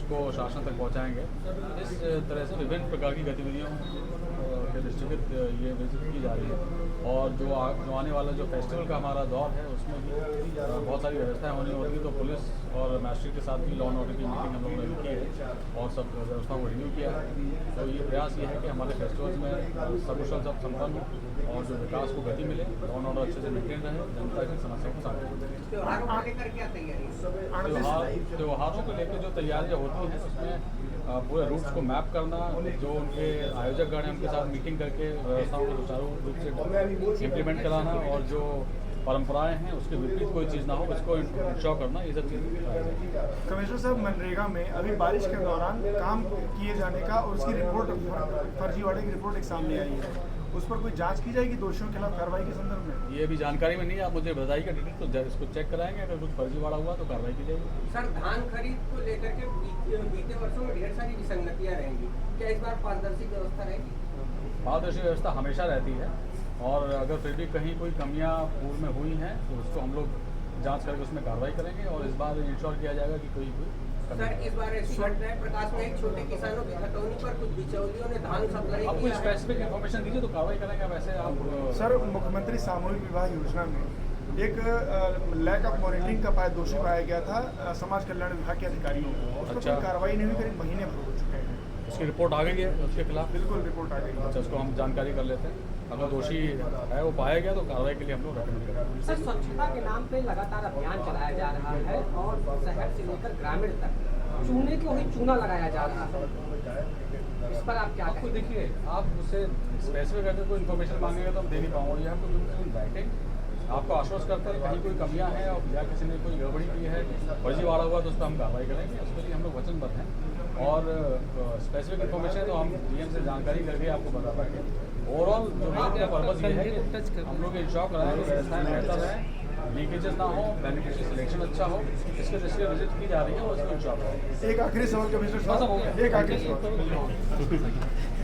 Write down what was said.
उसको शासन तक पहुंचाएंगे। इस तरह से विभिन्न प्रकार की गतिविधियों के दृष्टिगत ये विजिट की जा रही है। और जो आने वाला जो फेस्टिवल का हमारा दौर है उसमें भी बहुत सारी व्यवस्थाएं होनी होगी, तो पुलिस और मैजिस्ट्रेट के साथ भी लॉ एंड ऑर्डर की मीटिंग हम लोगों ने की है और सब व्यवस्थाओं को रिव्यू किया है। तो ये प्रयास ये है कि हमारे फेस्टिवल्स में सकुशल सब संपन्न हो और जो विकास को गति मिले, लॉ एंड ऑर्डर अच्छे से मेंटेन रहे, जनता की समस्याओं को समाधान। त्योहारों को लेकर जो तैयारियां होती हैं उसमें पूरे रूट्स को मैप करना, जो उनके आयोजक गण हैं उनके साथ मीटिंग करके व्यवस्थाओं को सुचारू रूप से इम्प्लीमेंट कराना और जो परंपराएं हैं उसके विपरीत कोई चीज़ ना हो इसको इंश्योर करना, ये सब चीज़ें। कमिश्नर साहब, मनरेगा में अभी बारिश के दौरान काम किए जाने का और उसकी रिपोर्ट फर्जीवाड़े की रिपोर्ट एक सामने आई है, उस पर कोई जांच की जाएगी दोषियों के खिलाफ कार्रवाई के संदर्भ में? ये अभी जानकारी में नहीं है, आप मुझे बताइएगा डिटेल, तो इसको चेक कराएंगे, अगर कुछ फर्जीवाड़ा हुआ तो कार्रवाई की जाएगी। सर, धान खरीद को लेकर के बीते वर्षों में ढेर सारी विसंगतियां रहेंगी, क्या इस बार पारदर्शी व्यवस्था रहेगी? पारदर्शी व्यवस्था हमेशा रहती है और अगर फिर भी कहीं कोई कमियां पूर्व में हुई हैं तो उसको हम लोग जांच करके उसमें कार्रवाई करेंगे और इस बार इंश्योर किया जाएगा कि कोई सर, इस बार ऐसी घटनाएं प्रकाश में एक छोटे किसानों की खतौनी पर कुछ बिचौलियों ने धान सप्लाई आप कोई स्पेसिफिक इन्फॉर्मेशन दीजिए तो कार्रवाई करेंगे। वैसे आप सर, मुख्यमंत्री सामूहिक विवाह योजना में एक लैक ऑफ मॉनिटरिंग का दोषी पाया गया था समाज कल्याण विभाग के अधिकारियों को, उस पर कोई कार्रवाई नहीं हुई, करीब महीने भर हो चुके हैं। उसकी रिपोर्ट आ गई है उसके खिलाफ? बिल्कुल, रिपोर्ट आ गई है। अच्छा, उसको हम जानकारी कर लेते हैं, अगर दोषी है वो पाया गया तो कार्रवाई के लिए हम लोग रेकमेंड करेंगे। सर, स्वच्छता के नाम पे लगातार अभियान चलाया जा रहा है और शहर से लेकर ग्रामीण तक चूने को ही चूना लगाया जा रहा है, इस पर आप क्या आपको देखिए, आप उससे स्पेसिफिक अगर कोई इन्फॉर्मेशन मांगेगा तो हम दे नहीं पाऊंगे। ये हमको बिल्कुल राइटिंग आपको आश्वस्त करते हैं कहीं कोई कमियां हैं और या किसी ने कोई गड़बड़ी की है, फर्जीवाड़ा हुआ तो उस पर हम कार्रवाई करेंगे। उसके लिए हम लोग वचनबद्ध हैं और स्पेसिफिक इन्फॉर्मेशन है तो हम डीएम से जानकारी करके आपको बता पाएंगे। ओवरऑल जो बात का पर्पज ये है कि हम लोग इंश्योर कराएं कि व्यवस्थाएं बेहतर रहें, लीकेजेस ना हो, बेनिफिशियरी सिलेक्शन अच्छा हो, इसके दृष्टि विजिट की जा रही है और इसको इंश्योर करें। एक आखिरी सवाल कमिश्नर साहब, एक आखिरी सवाल